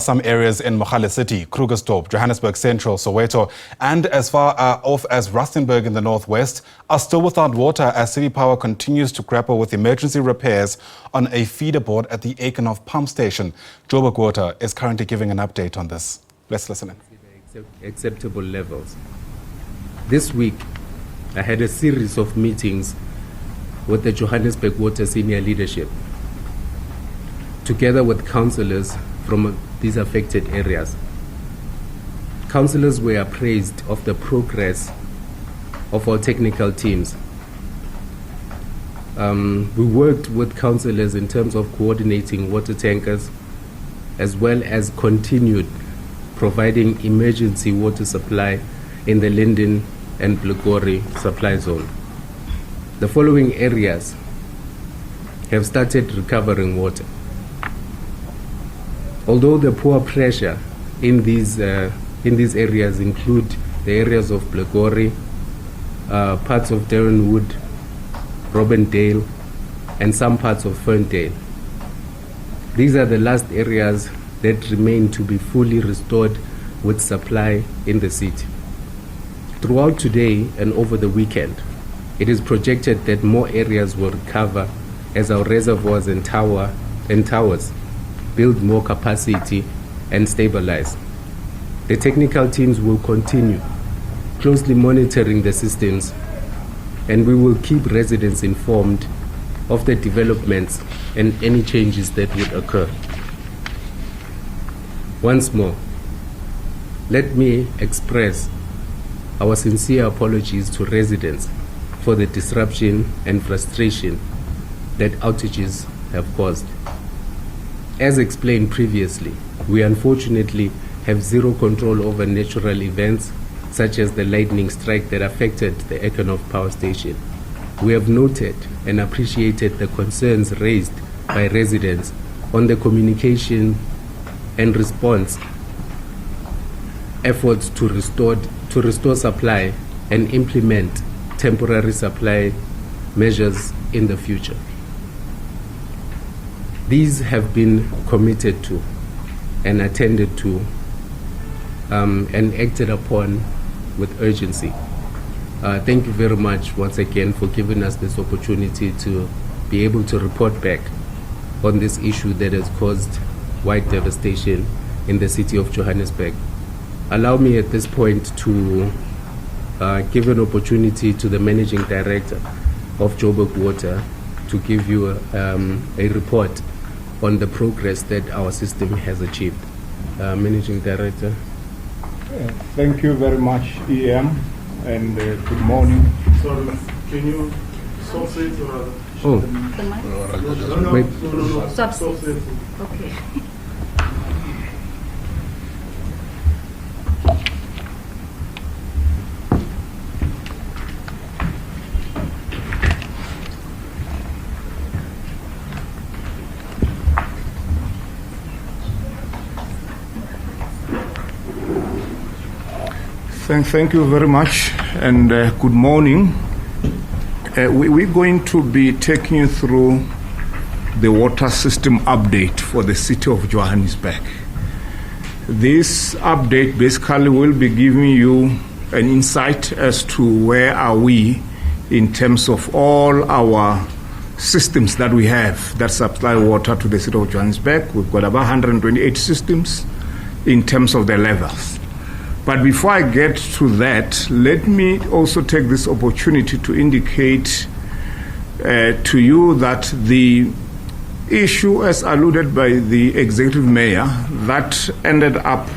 some areas in Mogale City, Krugersdorp, Johannesburg Central, Soweto, and as far off as Rustenburg in the northwest are still without water as City Power continues to grapple with emergency repairs on a feeder board at the Eikenhof pump station. Johannesburg Water is currently giving an update on this. Let's listen in. Acceptable levels. This week, I had a series of meetings with the Johannesburg Water senior leadership, together with councillors from these affected areas. Councillors were appraised of the progress of our technical teams. We worked with councillors in terms of coordinating water tankers, as well as continued providing emergency water supply in the Linden and Blagori supply zone. The following areas have started recovering water. Although the poor pressure in these areas include the areas of Blagori, parts of Darrenwood, Robindale, and some parts of Ferndale. These are the last areas that remain to be fully restored with supply in the city. Throughout today and over the weekend, it is projected that more areas will recover as our reservoirs and towers build more capacity and stabilize. The technical teams will continue closely monitoring the systems, and we will keep residents informed of the developments and any changes that would occur. Once more, let me express our sincere apologies to residents for the disruption and frustration that outages have caused. As explained previously, we unfortunately have zero control over natural events such as the lightning strike that affected the Eikenhof power station. We have noted and appreciated the concerns raised by residents on the communication and response efforts to restore supply and implement temporary supply measures in the future. These have been committed to and attended to and acted upon with urgency. Thank you very much once again for giving us this opportunity to be able to report back on this issue that has caused wide devastation in the city of Johannesburg. Allow me at this point to give an opportunity to the Managing Director of Johannesburg Water to give you a report on the progress that our system has achieved. Managing Director. Thank you very much, EM, and good morning. Sorry, can you source it or? Oh. The mic? No. Wait. Source it. Okay. Thank you very much, and good morning. We're going to be taking you through the water system update for the city of Johannesburg. This update basically will be giving you an insight as to where are we in terms of all our systems that we have that supply water to the city of Johannesburg. We've got about 128 systems in terms of the levels. But before I get to that, let me also take this opportunity to indicate to you that the issue, as alluded by the executive mayor, that ended up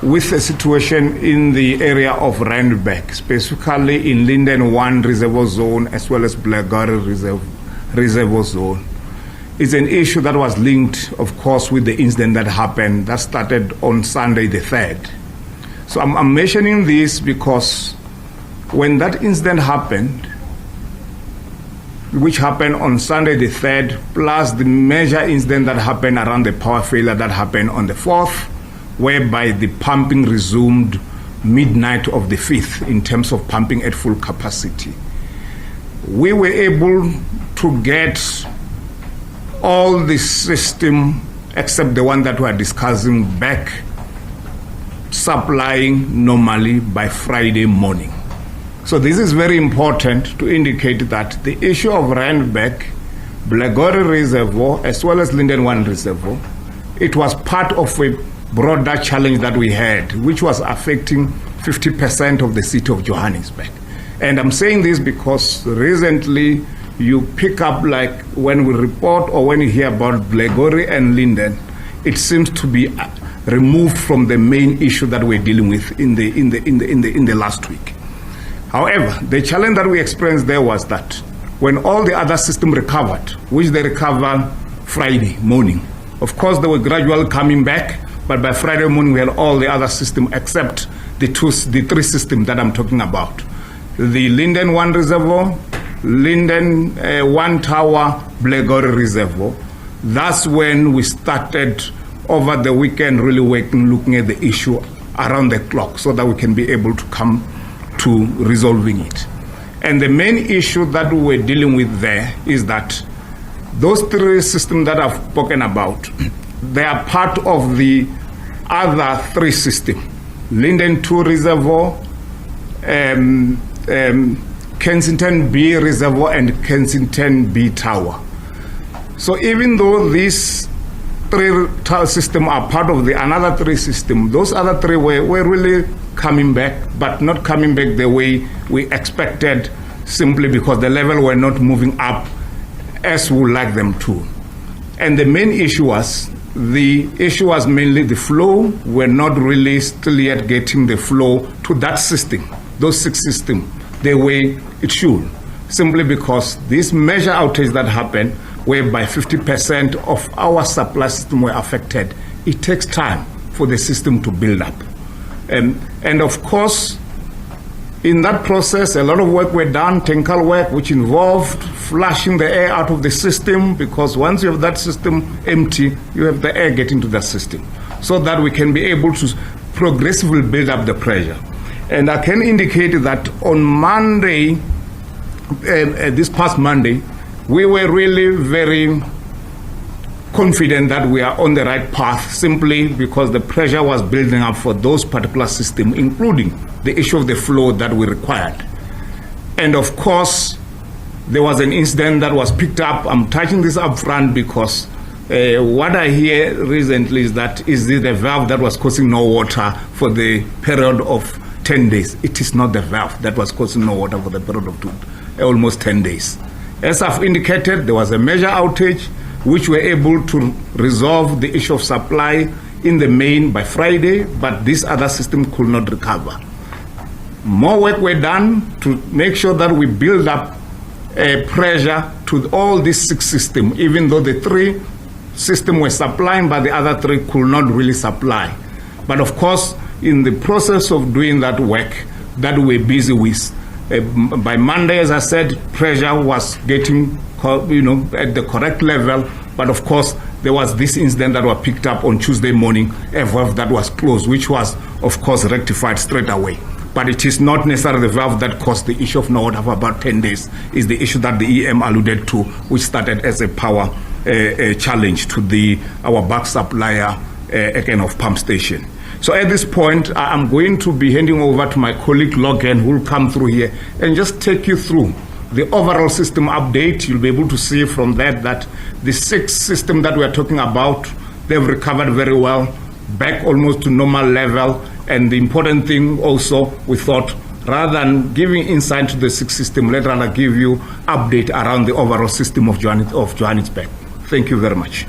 with a situation in the area of Randburg, specifically in Linden 1 Reservoir Zone as well as Blagori Reservoir Zone. It's an issue that was linked, of course, with the incident that happened, that started on Sunday the 3rd. So I'm mentioning this because when that incident happened, which happened on Sunday the 3rd, plus the major incident that happened around the power failure that happened on the 4th, whereby the pumping resumed midnight of the 5th in terms of pumping at full capacity. We were able to get all the system except the one that we are discussing back supplying normally by Friday morning. So this is very important to indicate that the issue of Randbeck, Blackgowrie Reservoir, as well as Linden 1 Reservoir, it was part of a broader challenge that we had, which was affecting 50% of the city of Johannesburg. And I'm saying this because recently you pick up, like when we report or when you hear about Blackgowrie and Linden, it seems to be removed from the main issue that we're dealing with in the last week. However, the challenge that we experienced there was that when all the other systems recovered, which they recovered Friday morning, of course they were gradually coming back, but by Friday morning we had all the other systems except the three systems that I'm talking about. The Linden 1 Reservoir, Linden 1 Tower, Blackgowrie Reservoir. That's when we started over the weekend really looking at the issue around the clock so that we can be able to come to resolving it. And the main issue that we're dealing with there is that those three systems that I've spoken about, they are part of the other three systems. Linden 2 Reservoir, Kensington B Reservoir, and Kensington B Tower. So even though these three systems are part of the another three system, those other three were really coming back, but not coming back the way we expected, simply because the level were not moving up as we would like them to. And the main issue was, mainly the flow. We're not really still yet getting the flow to that system, those six systems, the way it should, simply because this major outage that happened, whereby 50% of our supply system were affected, it takes time for the system to build up. And of course, in that process, a lot of work were done, technical work, which involved flushing the air out of the system, because once you have that system empty, you have the air getting to that system, so that we can be able to progressively build up the pressure. And I can indicate that on Monday, this past Monday, we were really very confident that we are on the right path, simply because the pressure was building up for those particular systems, including the issue of the flow that we required. And of course, there was an incident that was picked up. I'm touching this up front because what I hear recently is that is the valve that was causing no water for the period of 10 days. It is not the valve that was causing no water for the period of almost 10 days. As I've indicated, there was a major outage, which were able to resolve the issue of supply in the main by Friday, but this other system could not recover. More work were done to make sure that we build up pressure to all these six systems, even though the three systems were supplying, but the other three could not really supply. But of course, in the process of doing that work that we're busy with, by Monday, as I said, pressure was getting at the correct level, but of course there was this incident that was picked up on Tuesday morning, a valve that was closed, which was of course rectified straight away. But it is not necessarily the valve that caused the issue of no water for about 10 days. It's the issue that the EM alluded to, which started as a power challenge to our back supplier, Eikenhof pump station. So at this point, I'm going to be handing over to my colleague Logan, who will come through here and just take you through the overall system update. You'll be able to see from that the six systems that we're talking about, they've recovered very well, back almost to normal level. And the important thing also, we thought, rather than giving insight to the six system, let's rather give you update around the overall system of Johannesburg. Thank you very much.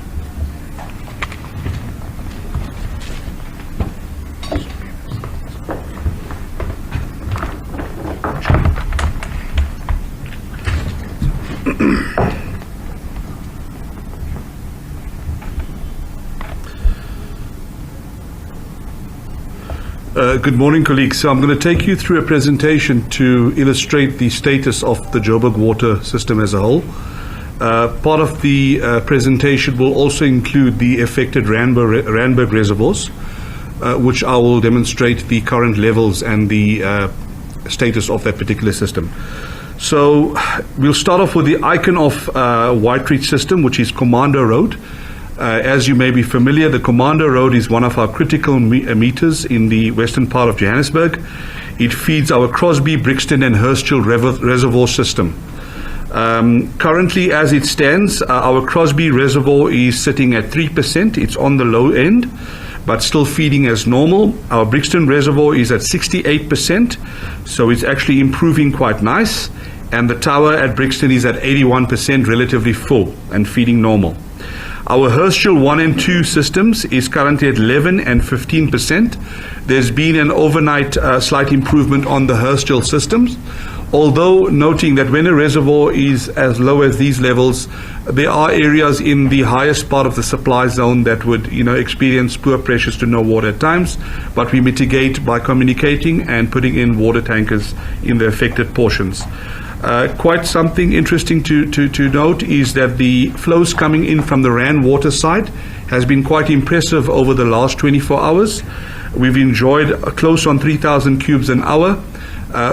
Good morning, colleagues. So I'm going to take you through a presentation to illustrate the status of the Joburg water system as a whole. Part of the presentation will also include the affected Randburg reservoirs, which I will demonstrate the current levels and the status of that particular system. So we'll start off with the Eikenhof White Reach system, which is Commando Road. As you may be familiar, the Commando Road is one of our critical meters in the western part of Johannesburg. It feeds our Crosby, Brixton and Hursthill reservoir system. Currently, as it stands, our Crosby reservoir is sitting at 3%. It's on the low end, but still feeding as normal. Our Brixton reservoir is at 68%, so it's actually improving quite nice. And the tower at Brixton is at 81%, relatively full and feeding normal. Our Hursthill 1 and 2 systems is currently at 11 and 15%. There's been an overnight slight improvement on the Hursthill systems, although noting that when a reservoir is as low as these levels, there are areas in the highest part of the supply zone that would experience poor pressures to no water at times, but we mitigate by communicating and putting in water tankers in the affected portions. Quite something interesting to note is that the flows coming in from the Rand water side has been quite impressive over the last 24 hours. We've enjoyed close on 3,000 cubes an hour,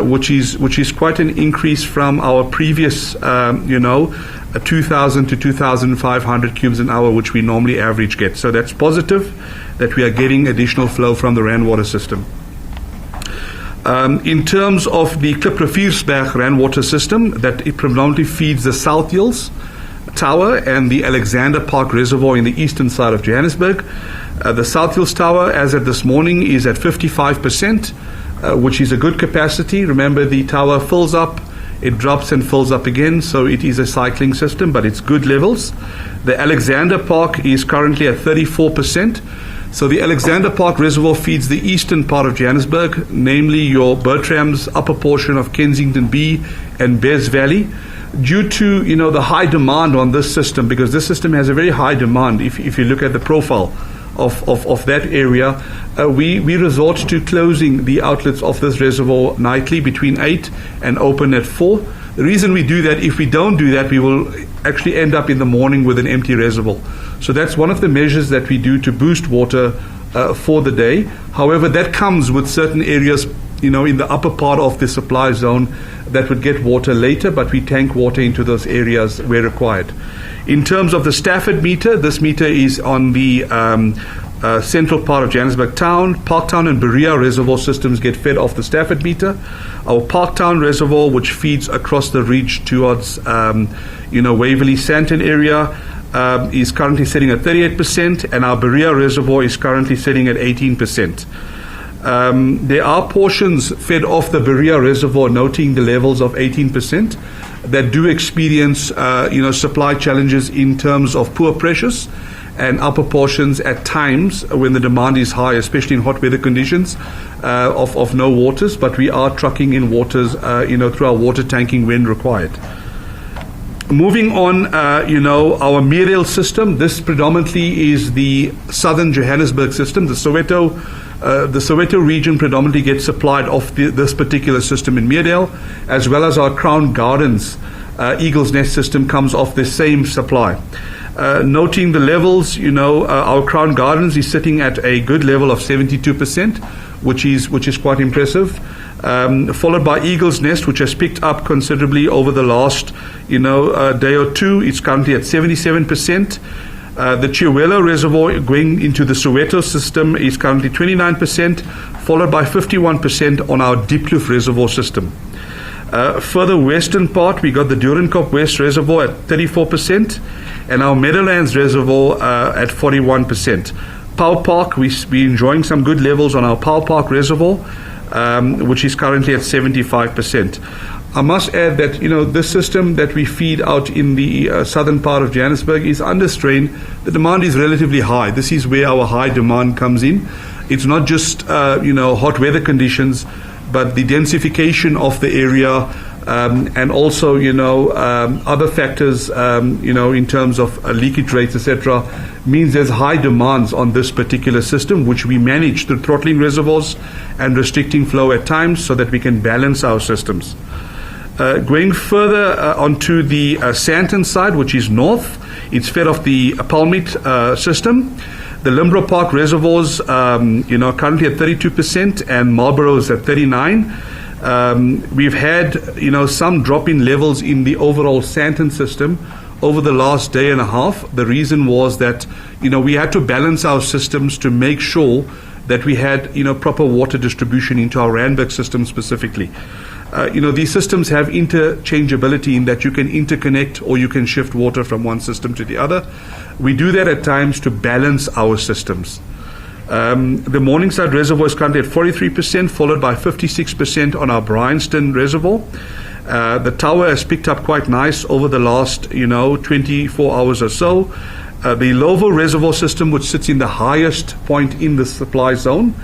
which is quite an increase from our previous, 2,000 to 2,500 cubes an hour, which we normally average get. So that's positive that we are getting additional flow from the Rand water system. In terms of the Klipriviersberg Rand water system, that it predominantly feeds the South Hills Tower and the Alexander Park Reservoir in the eastern side of Johannesburg. The South Hills Tower, as at this morning, is at 55%, which is a good capacity. Remember, the tower fills up, it drops and fills up again, so it is a cycling system, but it's good levels. The Alexander Park is currently at 34%. So the Alexander Park Reservoir feeds the eastern part of Johannesburg, namely your Bertram's upper portion of Kensington B and Bez Valley. Due to the high demand on this system, because this system has a very high demand, if you look at the profile of that area, we resort to closing the outlets of this reservoir nightly between 8 and open at 4. The reason we do that, if we don't do that, we will actually end up in the morning with an empty reservoir. So that's one of the measures that we do to boost water for the day. However, that comes with certain areas, in the upper part of the supply zone that would get water later, but we tank water into those areas where required. In terms of the Stafford meter, this meter is on the central part of Johannesburg Town. Parktown and Berea reservoir systems get fed off the Stafford meter. Our Parktown reservoir, which feeds across the ridge towards Waverley Santon area, is currently sitting at 38%, and our Berea reservoir is currently sitting at 18%. There are portions fed off the Berea reservoir, noting the levels of 18%, that do experience supply challenges in terms of poor pressures and upper portions at times when the demand is high, especially in hot weather conditions, of no waters, but we are trucking in waters through our water tanking when required. Moving on, our Midrand system, this predominantly is the southern Johannesburg system. The Soweto region predominantly gets supplied off this particular system in Midrand, as well as our Crown Gardens Eagle's Nest system comes off the same supply. Noting the levels, our Crown Gardens is sitting at a good level of 72%, which is quite impressive. Followed by Eagle's Nest, which has picked up considerably over the last day or two. It's currently at 77%. The Chihuahua Reservoir going into the Soweto system is currently 29%, followed by 51% on our Diepkloof Reservoir system. Further western part, we got the Doornkop West Reservoir at 34%, and our Meadowlands Reservoir at 41%. Power Park, we're enjoying some good levels on our Power Park Reservoir, which is currently at 75%. I must add that this system that we feed out in the southern part of Johannesburg is under strain. The demand is relatively high. This is where our high demand comes in. It's not just hot weather conditions, but the densification of the area, and also other factors in terms of leakage rates, etc., means there's high demands on this particular system, which we manage through throttling reservoirs and restricting flow at times so that we can balance our systems. Going further onto the Santon side, which is north, it's fed off the Palmit system. The Limborough Park reservoirs, currently at 32%, and Marlborough is at 39%. We've had, some drop in levels in the overall Santon system over the last day and a half. The reason was that, we had to balance our systems to make sure that we had, proper water distribution into our Randburg system specifically. These systems have interchangeability in that you can interconnect or you can shift water from one system to the other. We do that at times to balance our systems. The Morningside Reservoir is currently at 43%, followed by 56% on our Bryanston Reservoir. The tower has picked up quite nice over the last, 24 hours or so. The Lowville Reservoir system, which sits in the highest point in the supply zone,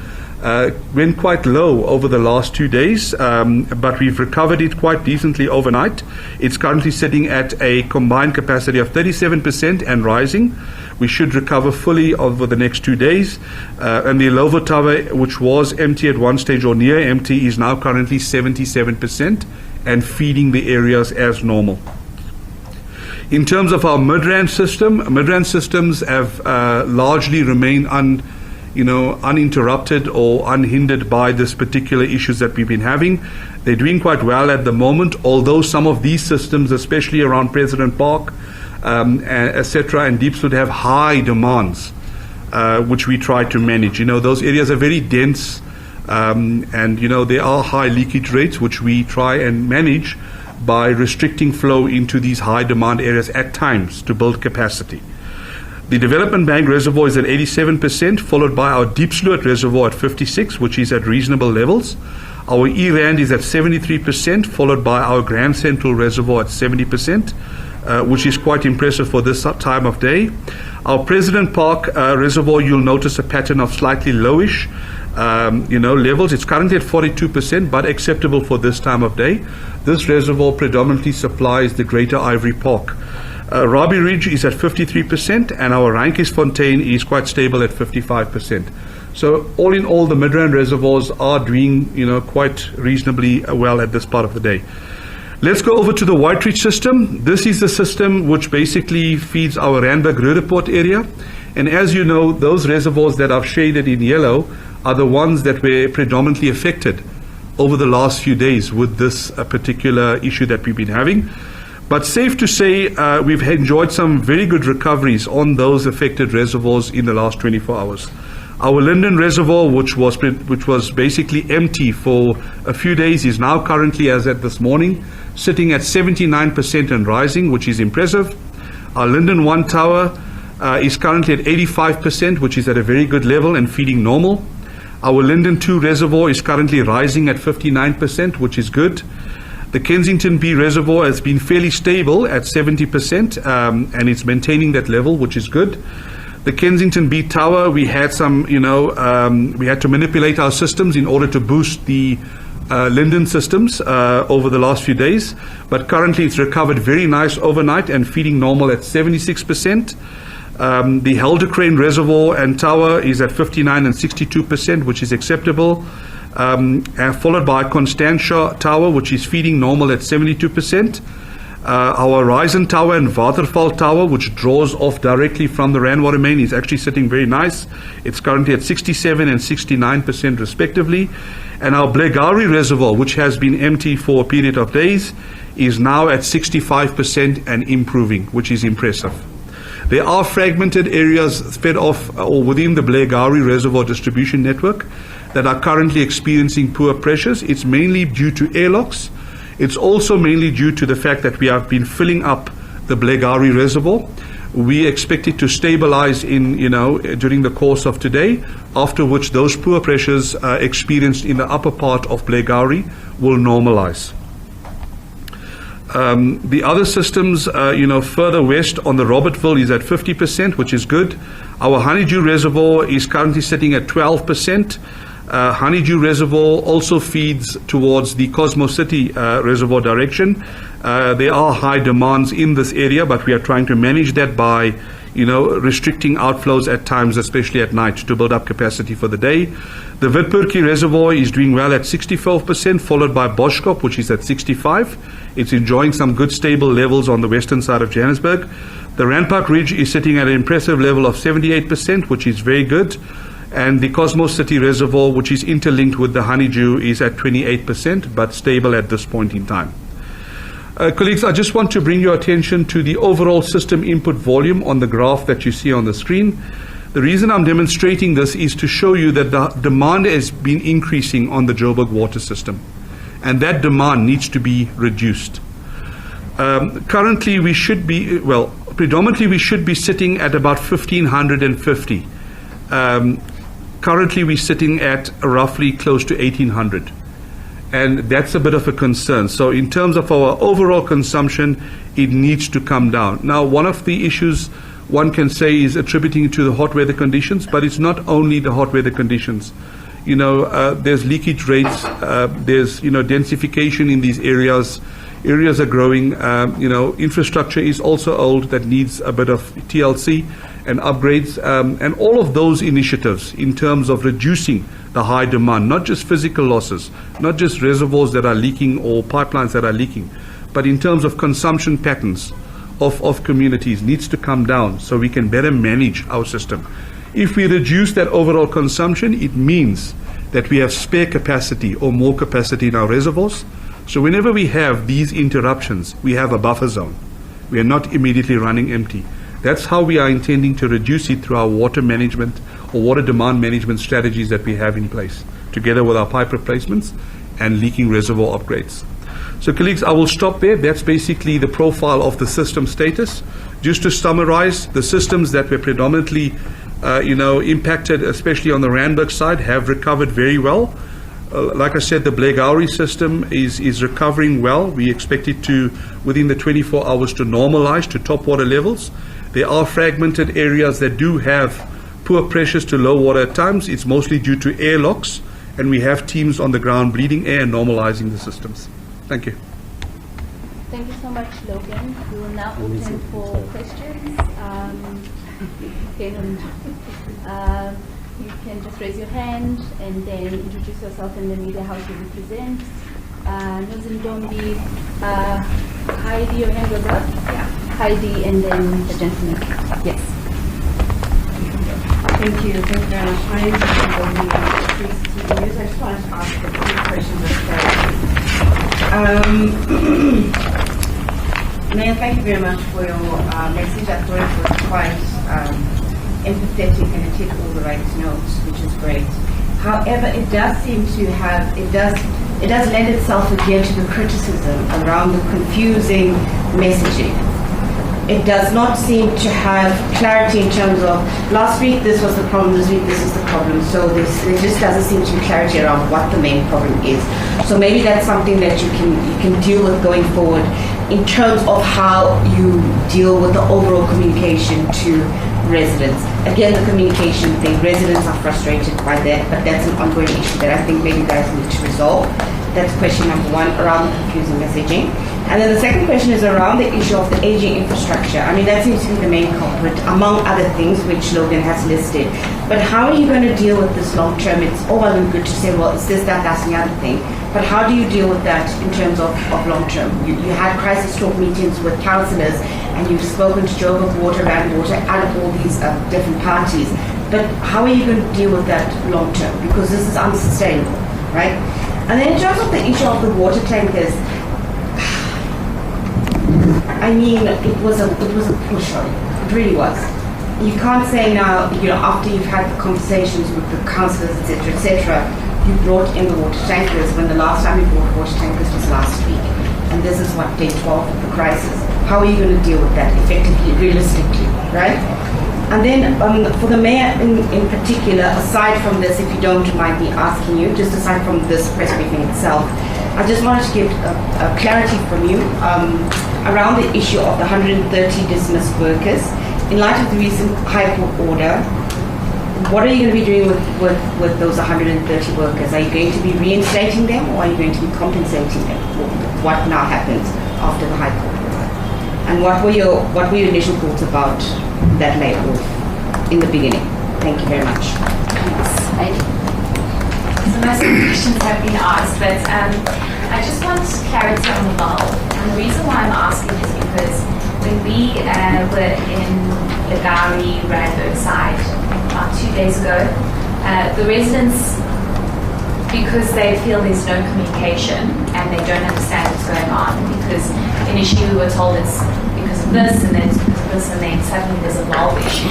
went quite low over the last 2 days, but we've recovered it quite decently overnight. It's currently sitting at a combined capacity of 37% and rising. We should recover fully over the next 2 days. And the Lowville Tower, which was empty at one stage or near empty, is now currently 77% and feeding the areas as normal. In terms of our Midrand systems have largely remained uninterrupted or unhindered by this particular issues that we've been having. They're doing quite well at the moment, although some of these systems, especially around President Park, etc., and Diepsloot, have high demands, which we try to manage. Those areas are very dense, and there are high leakage rates, which we try and manage by restricting flow into these high demand areas at times to build capacity. The Development Bank Reservoir is at 87%, followed by our Diepsloot Reservoir at 56%, which is at reasonable levels. Our Eland is at 73%, followed by our Grand Central Reservoir at 70%, which is quite impressive for this time of day. Our President Park Reservoir, you'll notice a pattern of slightly lowish levels. It's currently at 42%, but acceptable for this time of day. This reservoir predominantly supplies the Greater Ivory Park. Robbie Ridge is at 53%, and our Randkiesfontein is quite stable at 55%. So all in all, the Midrand reservoirs are doing, quite reasonably well at this part of the day. Let's go over to the White Ridge system. This is the system which basically feeds our Randburg-Roodepoort area. And as you know, those reservoirs that are shaded in yellow are the ones that were predominantly affected over the last few days with this particular issue that we've been having. But safe to say, we've enjoyed some very good recoveries on those affected reservoirs in the last 24 hours. Our Linden Reservoir, which was basically empty for a few days, is now currently, as at this morning, sitting at 79% and rising, which is impressive. Our Linden 1 Tower is currently at 85%, which is at a very good level and feeding normal. Our Linden 2 Reservoir is currently rising at 59%, which is good. The Kensington B Reservoir has been fairly stable at 70%, and it's maintaining that level, which is good. The Kensington B Tower, we had some, we had to manipulate our systems in order to boost the Linden systems over the last few days, but currently it's recovered very nice overnight and feeding normal at 76%. The Heldercrane Reservoir and Tower is at 59 and 62%, which is acceptable. Followed by Constantia Tower, which is feeding normal at 72%. Our Horizon Tower and Waterval Tower, which draws off directly from the Rand Water Main, is actually sitting very nice. It's currently at 67 and 69% respectively. And our Blegari Reservoir, which has been empty for a period of days, is now at 65% and improving, which is impressive. There are fragmented areas fed off or within the Blegari Reservoir distribution network that are currently experiencing poor pressures. It's mainly due to airlocks. It's also mainly due to the fact that we have been filling up the Blegari Reservoir. We expect it to stabilize during the course of today, after which those poor pressures experienced in the upper part of Blegari will normalize. The other systems, further west on the Robertville is at 50%, which is good. Our Honeydew Reservoir is currently sitting at 12%. Honeydew Reservoir also feeds towards the Cosmo City Reservoir direction. There are high demands in this area, but we are trying to manage that by restricting outflows at times, especially at night, to build up capacity for the day. The Witburgie Reservoir is doing well at 64%, followed by Boschkop, which is at 65%. It's enjoying some good stable levels on the western side of Johannesburg. The Randpark Ridge is sitting at an impressive level of 78%, which is very good. And the Cosmos City Reservoir, which is interlinked with the Honeydew, is at 28%, but stable at this point in time. Colleagues, I just want to bring your attention to the overall system input volume on the graph that you see on the screen. The reason I'm demonstrating this is to show you that the demand has been increasing on the Joburg water system, and that demand needs to be reduced. Currently, we should be, well, predominantly we should be sitting at about 1,550. Currently, we're sitting at roughly close to 1,800. And that's a bit of a concern. So in terms of our overall consumption, it needs to come down. Now, one of the issues one can say is attributing to the hot weather conditions, but it's not only the hot weather conditions. You know, there's leakage rates, there's, you know, densification in these areas. Areas are growing, you know, infrastructure is also old that needs a bit of TLC and upgrades, and all of those initiatives in terms of reducing the high demand, not just physical losses, not just reservoirs that are leaking or pipelines that are leaking, but in terms of consumption patterns of communities needs to come down so we can better manage our system. If we reduce that overall consumption, it means that we have spare capacity or more capacity in our reservoirs. So whenever we have these interruptions, we have a buffer zone. We are not immediately running empty. That's how we are intending to reduce it through our water management or water demand management strategies that we have in place, together with our pipe replacements and leaking reservoir upgrades. So colleagues, I will stop there. That's basically the profile of the system status. Just to summarize, the systems that were predominantly impacted, especially on the Randburg side, have recovered very well. Like I said, the Blairgowrie system is recovering well. We expect it to, within the 24 hours, to normalize to top water levels. There are fragmented areas that do have poor pressures to low water at times. It's mostly due to airlocks, and we have teams on the ground bleeding air and normalizing the systems. Thank you. Thank you so much, Logan. We will now open for questions. You can just raise your hand and then introduce yourself and the media house you represent. Nozimdombi, Heidi, your hand goes up. Yeah. Heidi and then the gentleman. Yes. Thank you. Thank you very much. My name is Nozimdombi. I just wanted to ask a few questions of Mayor, thank you very much for your message. I thought it was quite empathetic and it hit all the right notes, which is great. However, it does seem to have, it does lend itself again to the criticism around the confusing messaging. It does not seem to have clarity in terms of last week this was the problem, this week this is the problem. So there just doesn't seem to be clarity around what the main problem is. So maybe that's something that you can deal with going forward in terms of how you deal with the overall communication to residents. Again, the communication thing, residents are frustrated by that, but that's an ongoing issue that I think maybe you guys need to resolve. That's question number one, around the confusing messaging. And then the second question is around the issue of the aging infrastructure. I mean, that seems to be the main culprit, among other things, which Logan has listed. But how are you going to deal with this long term? It's all well and good to say, well, it's this, that, that's the other thing. But how do you deal with that in terms of long term? You had crisis talk meetings with councillors, and you've spoken to Joburg Water, Rand Water, and all these different parties. But how are you going to deal with that long term? Because this is unsustainable, right? And then in terms of the issue of the water tankers, I mean, it was a push on. It really was. You can't say now, after you've had the conversations with the councillors, etc., you brought in the water tankers when the last time you brought water tankers was last week. And this is what, day 12 of the crisis. How are you going to deal with that effectively, realistically, right? And then for the mayor in particular, aside from this, if you don't mind me asking you, just aside from this press briefing itself, I just wanted to get a clarity from you around the issue of the 130 dismissed workers. In light of the recent High Court order, what are you going to be doing with those 130 workers? Are you going to be reinstating them, or are you going to be compensating them for what now happens after the High Court order? And what were your initial thoughts about that layoff in the beginning? Thank you very much. Heidi. So most of the questions have been asked, but I just want clarity on the valve. And the reason why I'm asking is because when we were in the Gari Randburg side about 2 days ago, the residents because they feel there's no communication and they don't understand what's going on. Because initially we were told it's because of this, and then it's because of this, and then suddenly there's a valve issue.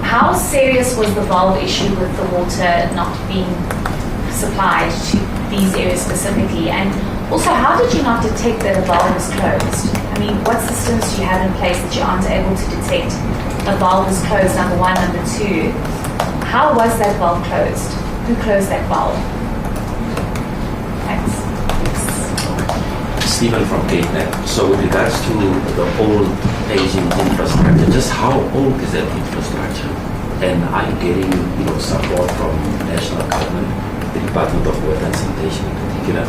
How serious was the valve issue with the water not being supplied to these areas specifically? And also, how did you not detect that a valve was closed? I mean, what systems do you have in place that you aren't able to detect a valve is closed, number one? Number two, how was that valve closed? Who closed that valve? Thanks. Stephen from GateNet. So with regards to the old aging infrastructure, just how old is that infrastructure? And are you getting, support from national government, the Department of Water and Sanitation in particular?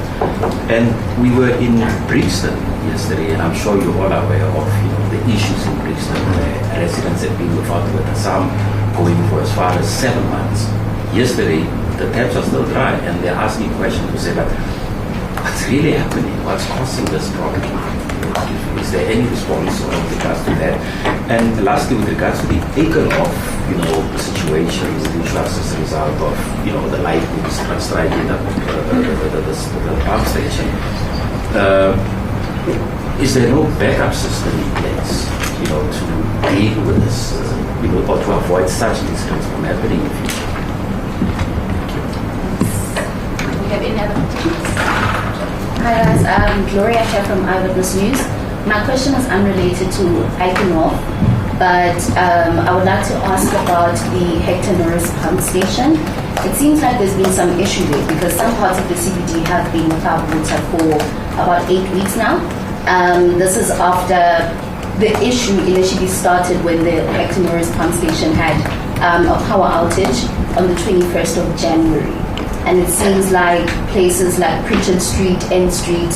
And we were in Brixton yesterday, and I'm sure you're all aware of, the issues in Brixton where residents have been without water, some going for as far as 7 months. Yesterday, the taps are still dry, and they're asking questions to say, but what's really happening? What's causing this problem? Is there any response with regards to that? And lastly, with regards to the Eikenhof, situation, which was as a result of, the lightning striking the pump station, is there no backup system in place, to deal with this, or to avoid such incidents from happening in the future? We have any other questions? Hi guys, Gloria here from Eyewitness News. My question is unrelated to Eikenhof, but I would like to ask about the Hector Norris pump station. It seems like there's been some issue there because some parts of the CBD have been without water for about 8 weeks now. This is after the issue initially started when the Hector Norris pump station had a power outage on the 21st of January. And it seems like places like Pritchard Street, N Street,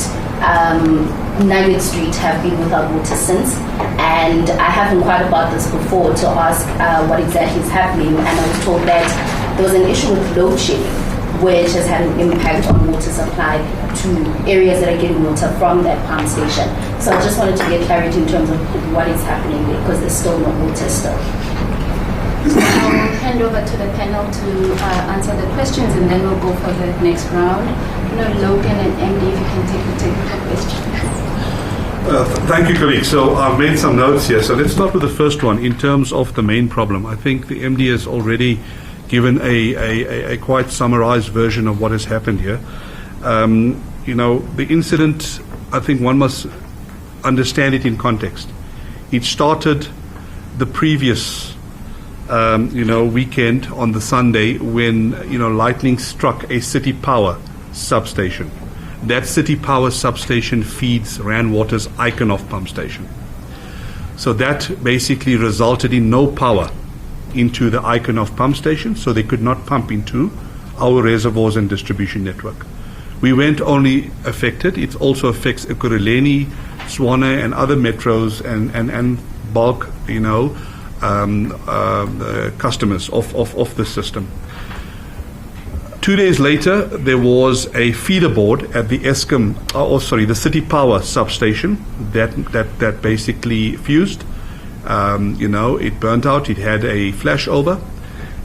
Nugget Street have been without water since. And I have inquired about this before to ask what exactly is happening. And I was told that there was an issue with load shedding, which has had an impact on water supply to areas that are getting water from that pump station. So I just wanted to get clarity in terms of what is happening there, because there's still no water still. I'll hand over to the panel to answer the questions, and then we'll go for the next round. Logan and Andy, if you can take the technical questions. Thank you, colleague. So I've made some notes here. So let's start with the first one. In terms of the main problem, I think the MD has already given a quite summarized version of what has happened here. The incident, I think one must understand it in context. It started the previous weekend on the Sunday when, lightning struck a city power substation. That city power substation feeds Rand Water's Eikenhof pump station. So that basically resulted in no power into the Eikenhof pump station, so they could not pump into our reservoirs and distribution network. We weren't only affected, it also affects Ekurhuleni, Swane and other metros and bulk, customers of the system. 2 days later, there was a feeder board at the the City Power substation that basically fused. It burnt out. It had a flashover,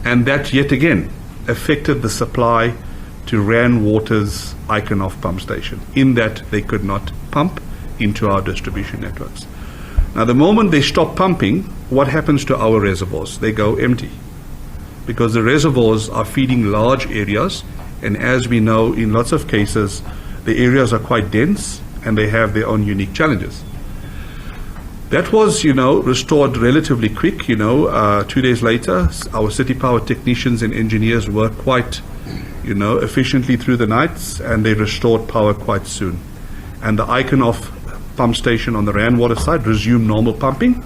and that yet again affected the supply to Rand Water's Eikenhof pump station, in that they could not pump into our distribution networks. Now, the moment they stop pumping, what happens to our reservoirs? They go empty, because the reservoirs are feeding large areas, and as we know, in lots of cases, the areas are quite dense and they have their own unique challenges. That was, restored relatively quick. 2 days later, our City Power technicians and engineers worked quite, efficiently through the nights, and they restored power quite soon. And the Eikenhof pump station on the Rand Water side resumed normal pumping.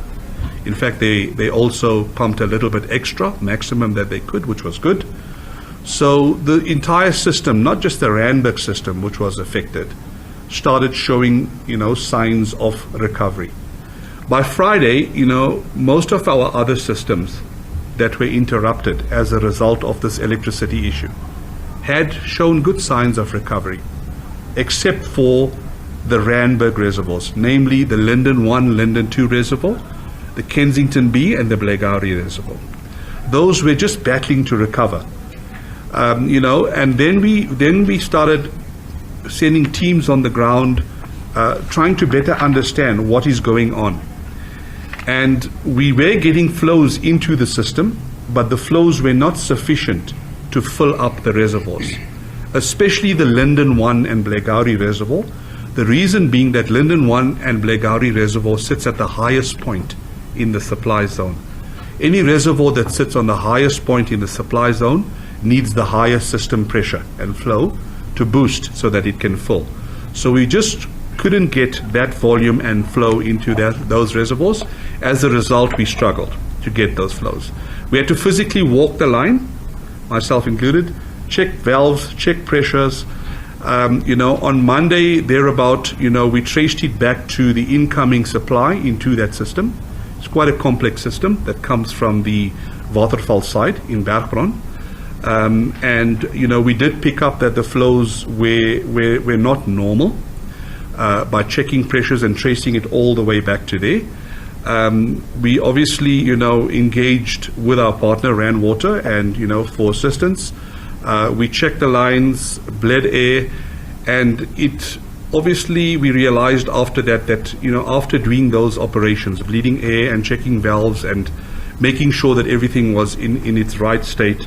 In fact, they also pumped a little bit extra, maximum that they could, which was good. So the entire system, not just the Randburg system, which was affected, started showing, signs of recovery. By Friday, most of our other systems that were interrupted as a result of this electricity issue had shown good signs of recovery, except for the Randburg reservoirs, namely the Linden 1, Linden 2 reservoir, the Kensington B and the Blairgowrie reservoir. Those were just battling to recover. And then we started sending teams on the ground, trying to better understand what is going on. And we were getting flows into the system, but the flows were not sufficient to fill up the reservoirs, especially the Linden 1 and Blegauri Reservoir. The reason being that Linden 1 and Blegauri Reservoir sits at the highest point in the supply zone. Any reservoir that sits on the highest point in the supply zone needs the highest system pressure and flow to boost so that it can fill. So we just couldn't get that volume and flow into those reservoirs. As a result, we struggled to get those flows. We had to physically walk the line, myself included, check valves, check pressures. On Monday, thereabout, we traced it back to the incoming supply into that system. It's quite a complex system that comes from the Waterval side in Bergbron. We did pick up that the flows were not normal by checking pressures and tracing it all the way back to there. We obviously, engaged with our partner, Rand Water, and, for assistance. We checked the lines, bled air, and we realized after that after doing those operations, bleeding air and checking valves and making sure that everything was in its right state,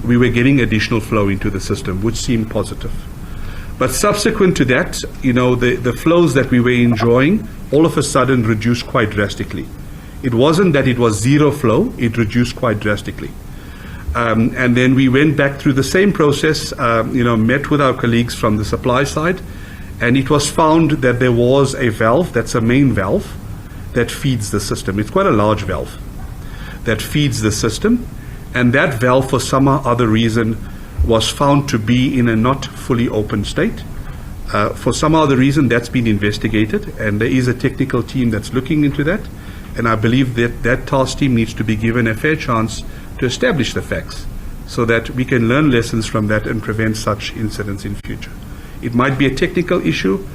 we were getting additional flow into the system, which seemed positive. But subsequent to that, the flows that we were enjoying all of a sudden reduced quite drastically. It wasn't that it was zero flow, it reduced quite drastically. And then we went back through the same process, met with our colleagues from the supply side, and it was found that there was a valve, that's a main valve, that feeds the system. It's quite a large valve that feeds the system, and that valve, for some other reason, was found to be in a not fully open state. For some other reason, that's been investigated, and there is a technical team that's looking into that, and I believe that task team needs to be given a fair chance to establish the facts so that we can learn lessons from that and prevent such incidents in future. It might be a technical issue,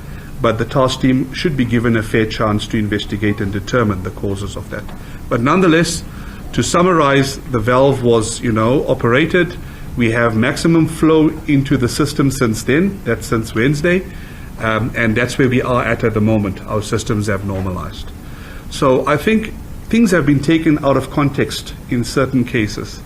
but the task team should be given a fair chance to investigate and determine the causes of that. But nonetheless, to summarize, the valve was, operated. We have maximum flow into the system since then, that's since Wednesday, and that's where we are at the moment. Our systems have normalized. So I think things have been taken out of context in certain cases,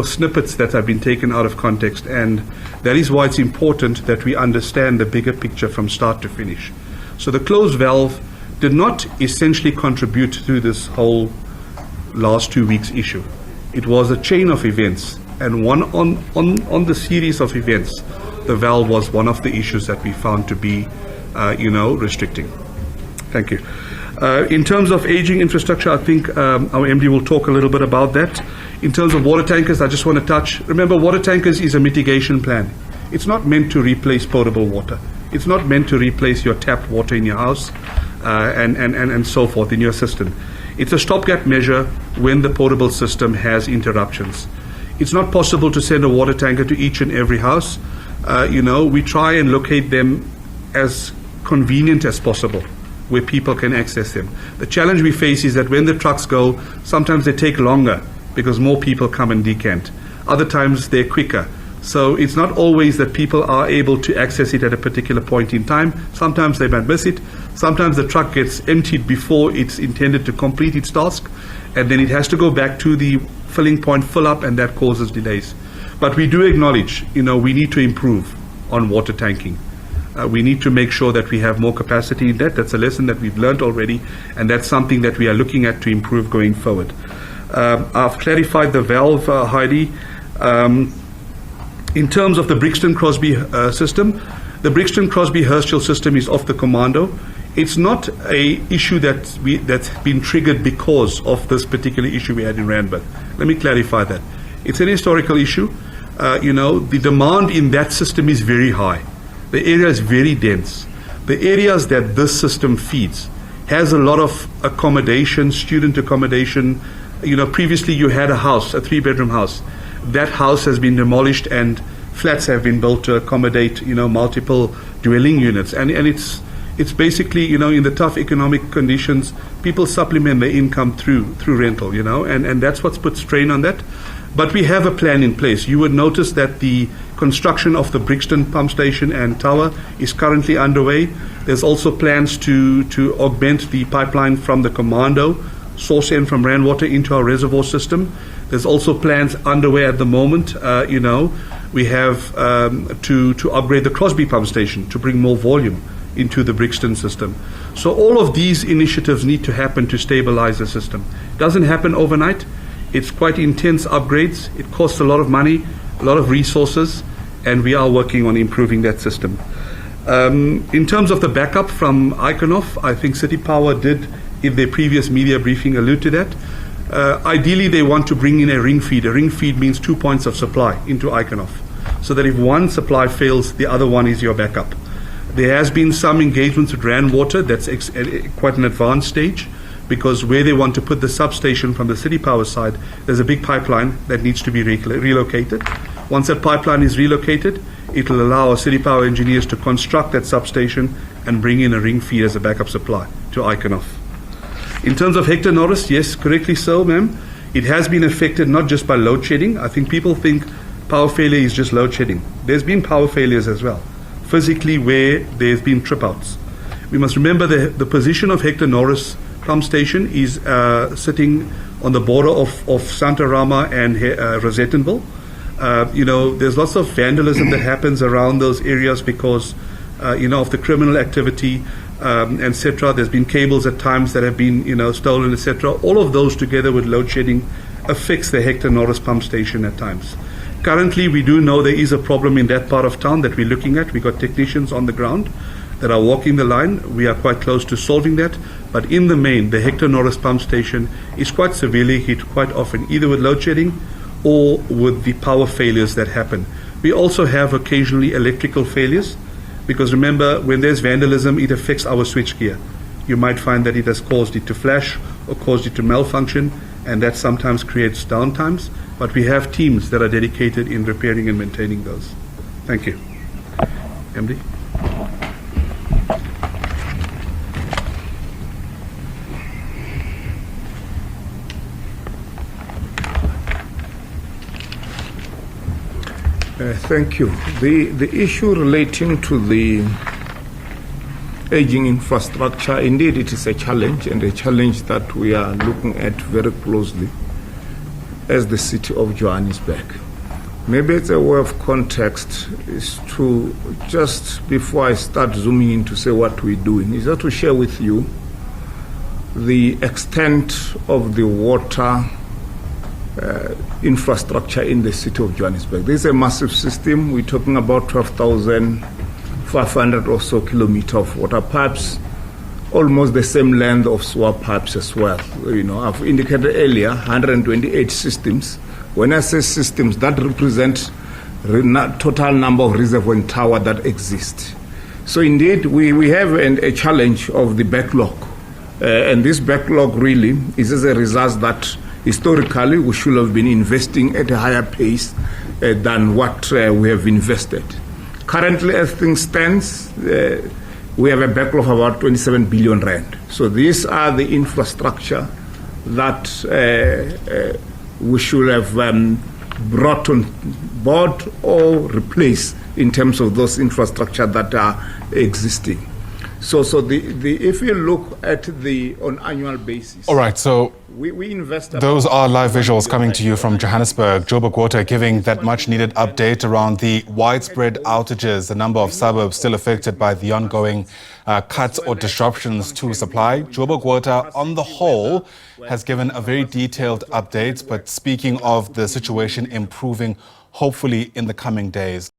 snippets that have been taken out of context, and that is why it's important that we understand the bigger picture from start to finish. So the closed valve did not essentially contribute to this whole last 2 weeks issue. It was a chain of events, and one on the series of events, the valve was one of the issues that we found to be, restricting. Thank you. In terms of aging infrastructure, I think our MD will talk a little bit about that. In terms of water tankers, I just want to touch. Remember, water tankers is a mitigation plan. It's not meant to replace potable water. It's not meant to replace your tap water in your house and so forth in your system. It's a stopgap measure when the potable system has interruptions. It's not possible to send a water tanker to each and every house. We try and locate them as convenient as possible, where people can access them. The challenge we face is that when the trucks go, sometimes they take longer because more people come and decant. Other times they're quicker. So it's not always that people are able to access it at a particular point in time. Sometimes they might miss it. Sometimes the truck gets emptied before it's intended to complete its task, and then it has to go back to the filling point, fill up, and that causes delays. But we do acknowledge, we need to improve on water tanking. We need to make sure that we have more capacity in that. That's a lesson that we've learned already, and that's something that we are looking at to improve going forward. I've clarified the valve, Heidi. In terms of the Brixton Crosby system, the Brixton Crosby Herschel system is off the commando. It's not a issue that's been triggered because of this particular issue we had in Randburg. Let me clarify that. It's an historical issue. The demand in that system is very high. The area is very dense. The areas that this system feeds has a lot of accommodation, student accommodation. Previously you had a house, a 3-bedroom house. That house has been demolished and flats have been built to accommodate, multiple dwelling units. And it's basically, in the tough economic conditions, people supplement their income through rental, and that's what's put strain on that. But we have a plan in place. You would notice that the construction of the Brixton pump station and tower is currently underway. There's also plans to augment the pipeline from the Commando source end from Randwater into our reservoir system. There's also plans underway at the moment. We have to upgrade the Crosby pump station to bring more volume into the Brixton system. So all of these initiatives need to happen to stabilize the system. It doesn't happen overnight. It's quite intense upgrades. It costs a lot of money, a lot of resources, and we are working on improving that system. In terms of the backup from Eikenhof, I think City Power did, in their previous media briefing, allude to that. Ideally, they want to bring in a ring feed. A ring feed means 2 points of supply into Eikenhof, so that if one supply fails, the other one is your backup. There has been some engagements with Randwater. That's quite an advanced stage, because where they want to put the substation from the City Power side, there's a big pipeline that needs to be relocated. Once that pipeline is relocated, it will allow our City Power engineers to construct that substation and bring in a ring feed as a backup supply to Eikenhof. In terms of Hector Norris, yes, correctly so, ma'am. It has been affected not just by load shedding. I think people think power failure is just load shedding. There's been power failures as well, physically, where there's been trip outs. We must remember the position of Hector Norris pump station is sitting on the border of Santa Rama and Rosettenville. There's lots of vandalism that happens around those areas because of the criminal activity, etc. There's been cables at times that have been stolen, etc. All of those together with load shedding affects the Hector Norris pump station at times. Currently, we do know there is a problem in that part of town that we're looking at. We've got technicians on the ground that are walking the line. We are quite close to solving that. But in the main, the Hector Norris pump station is quite severely hit quite often, either with load shedding or with the power failures that happen. We also have occasionally electrical failures, because remember, when there's vandalism, it affects our switchgear. You might find that it has caused it to flash or caused it to malfunction, and that sometimes creates downtimes. But we have teams that are dedicated in repairing and maintaining those. Thank you. MD? Thank you. The issue relating to the aging infrastructure, indeed it is a challenge, and a challenge that we are looking at very closely as the city of Johannesburg. Maybe it's a way of context is to, just before I start zooming in to say what we're doing, is that to share with you the extent of the water infrastructure in the city of Johannesburg. This is a massive system. We're talking about 12,500 or so kilometers of water pipes, almost the same length of sewer pipes as well. I've indicated earlier 128 systems. When I say systems, that represents total number of reservoir and tower that exist. So indeed, we have a challenge of the backlog, and this backlog really is as a result that historically we should have been investing at a higher pace than what we have invested. Currently, as things stands, we have a backlog of about 27 billion rand. So these are the infrastructure that we should have brought on board or replaced in terms of those infrastructure that are existing. So if you look at on annual basis. All right, so we invest. Those are live visuals coming to you from Johannesburg. Joburg Water giving that much needed update around the widespread outages, the number of suburbs still affected by the ongoing cuts or disruptions to supply. Joburg Water, on the whole, has given a very detailed update, but speaking of the situation improving, hopefully in the coming days.